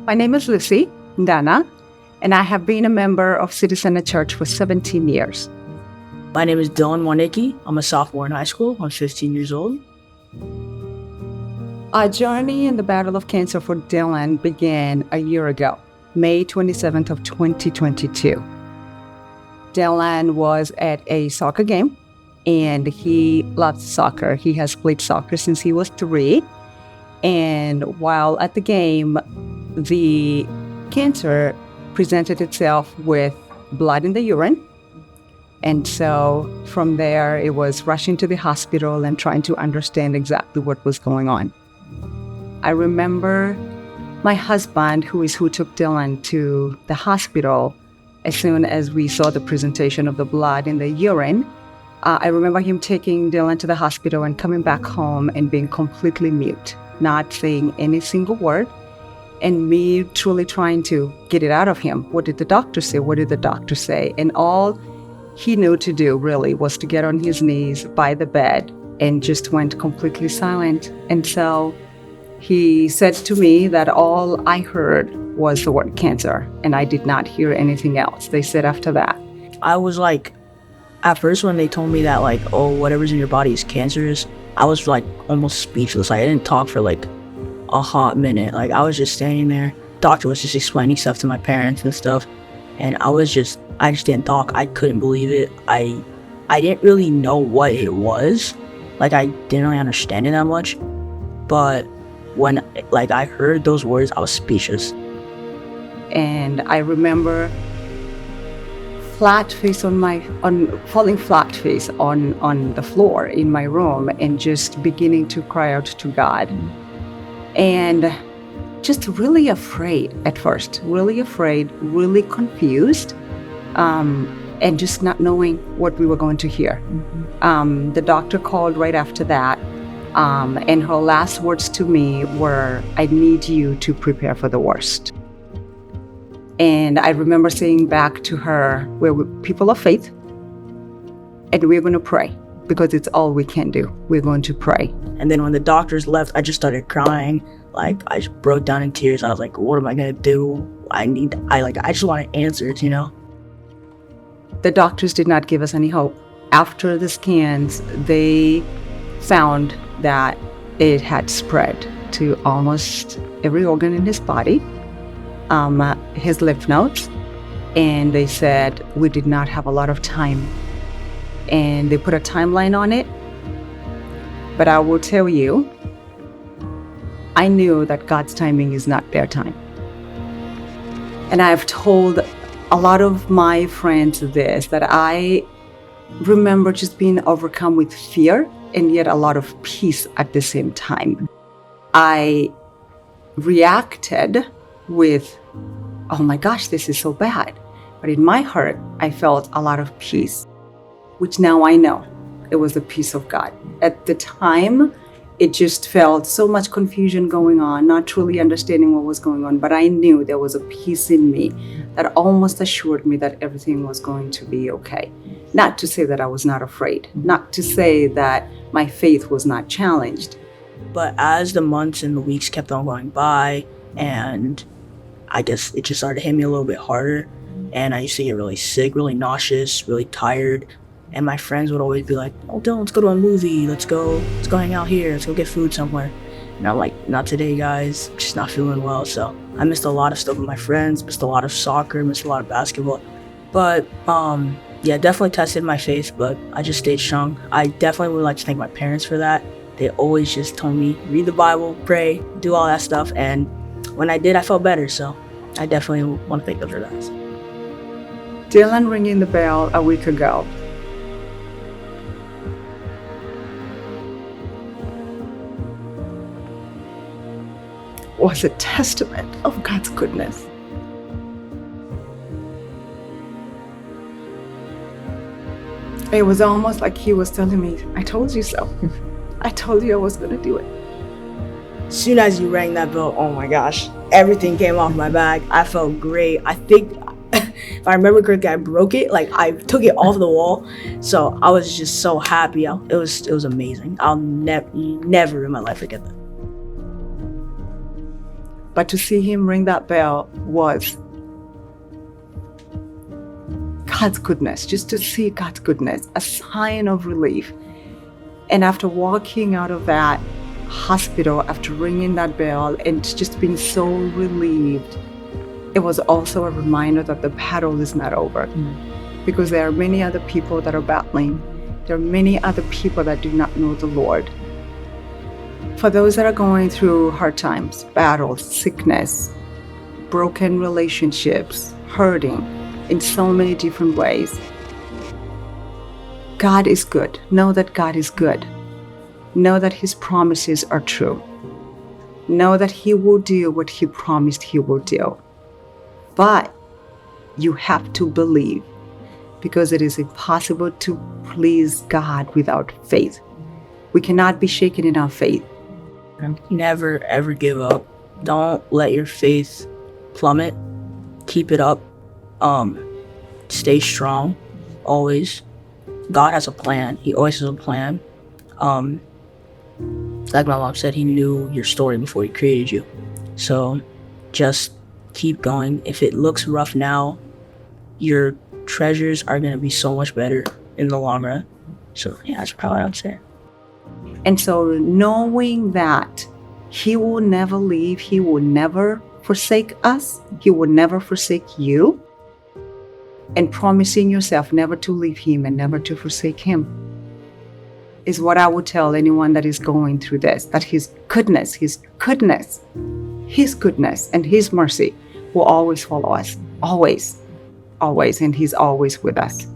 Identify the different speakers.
Speaker 1: My name is Lucy Ndana, and I have been a member of City Center Church for 17 years.
Speaker 2: My name is Dylan Warnicki. I'm a sophomore in high school. I'm 15 years old.
Speaker 1: Our journey in the battle of cancer for Dylan began a year ago, May 27th of 2022. Dylan was at a soccer game, and he loves soccer. He has played soccer since he was 3. And while at the game, the cancer presented itself with blood in the urine. And so from there, it was rushing to the hospital and trying to understand exactly what was going on. I remember my husband, who took Dylan to the hospital, as soon as we saw the presentation of the blood in the urine. I remember him taking Dylan to the hospital and coming back home and being completely mute, not saying any single word, and me truly trying to get it out of him. What did the doctor say? What did the doctor say? And all he knew to do really was to get on his knees by the bed and just went completely silent. And so he said to me that all I heard was the word cancer, and I did not hear anything else. They said after that.
Speaker 2: I was like, at first when they told me that whatever's in your body is cancerous, I was almost speechless. I didn't talk for a hot minute. I was just standing there. Doctor was just explaining stuff to my parents and stuff. And I just didn't talk. I couldn't believe it. I didn't really know what it was. I didn't really understand it that much. But when I heard those words, I was speechless.
Speaker 1: And I remember falling flat face on the floor in my room and just beginning to cry out to God. And just really afraid at first, really afraid, really confused, and just not knowing what we were going to hear. The doctor called right after that, and her last words to me were, "I need you to prepare for the worst." And I remember saying back to her, we're people of faith, and we're going to pray because it's all we can do. We're going to pray.
Speaker 2: And then when the doctors left, I just started crying. I just broke down in tears. I was like, what am I going to do? I just wanted answers,
Speaker 1: The doctors did not give us any hope. After the scans, they found that it had spread to almost every organ in his body. His lymph nodes, and they said we did not have a lot of time, and they put a timeline on it. But I will tell you, I knew that God's timing is not their time. And I've told a lot of my friends this, that I remember just being overcome with fear and yet a lot of peace at the same time. I reacted with, oh my gosh, this is so bad. But in my heart, I felt a lot of peace, which now I know it was the peace of God. At the time, it just felt so much confusion going on, not truly understanding what was going on. But I knew there was a peace in me that almost assured me that everything was going to be okay. Not to say that I was not afraid, not to say that my faith was not challenged.
Speaker 2: But as the months and the weeks kept on going by, and I guess it just started to hit me a little bit harder, and I used to get really sick, really nauseous, really tired, and my friends would always be like, "Oh, Dylan, let's go to a movie, let's go hang out here, let's go get food somewhere." And I'm like, "Not today, guys, just not feeling well." So I missed a lot of stuff with my friends, missed a lot of soccer, missed a lot of basketball. But definitely tested my faith, but I just stayed strong. I definitely would like to thank my parents for that. They always just told me, read the Bible, pray, do all that stuff, and when I did, I felt better, so I definitely want to thank them for that.
Speaker 1: Dylan ringing the bell a week ago. Was a testament of God's goodness. It was almost like he was telling me, I told you so. I told you I was going to do it.
Speaker 2: As soon as you rang that bell, oh my gosh, everything came off my back. I felt great. I think, if I remember correctly, I broke it. I took it off the wall. So I was just so happy. It was amazing. I'll never in my life forget that.
Speaker 1: But to see him ring that bell was God's goodness, just to see God's goodness, a sign of relief. And after walking out of that hospital, after ringing that bell and just being so relieved, it was also a reminder that the battle is not over. Because there are many other people that are battling. There are many other people that do not know the Lord. For those that are going through hard times, battles, sickness, broken relationships, hurting in so many different ways, God is good. Know that God is good. Know that His promises are true. Know that He will do what He promised He will do. But you have to believe, because it is impossible to please God without faith. We cannot be shaken in our faith.
Speaker 2: Never, ever give up. Don't let your faith plummet. Keep it up. Stay strong, always. God has a plan. He always has a plan. Like my mom said, He knew your story before He created you. So just keep going. If it looks rough now, your treasures are going to be so much better in the long run. So yeah, that's probably what I would say.
Speaker 1: And so knowing that He will never leave, He will never forsake us, He will never forsake you, and promising yourself never to leave Him and never to forsake Him is what I would tell anyone that is going through this, that His goodness and His mercy will always follow us, always, and He's always with us.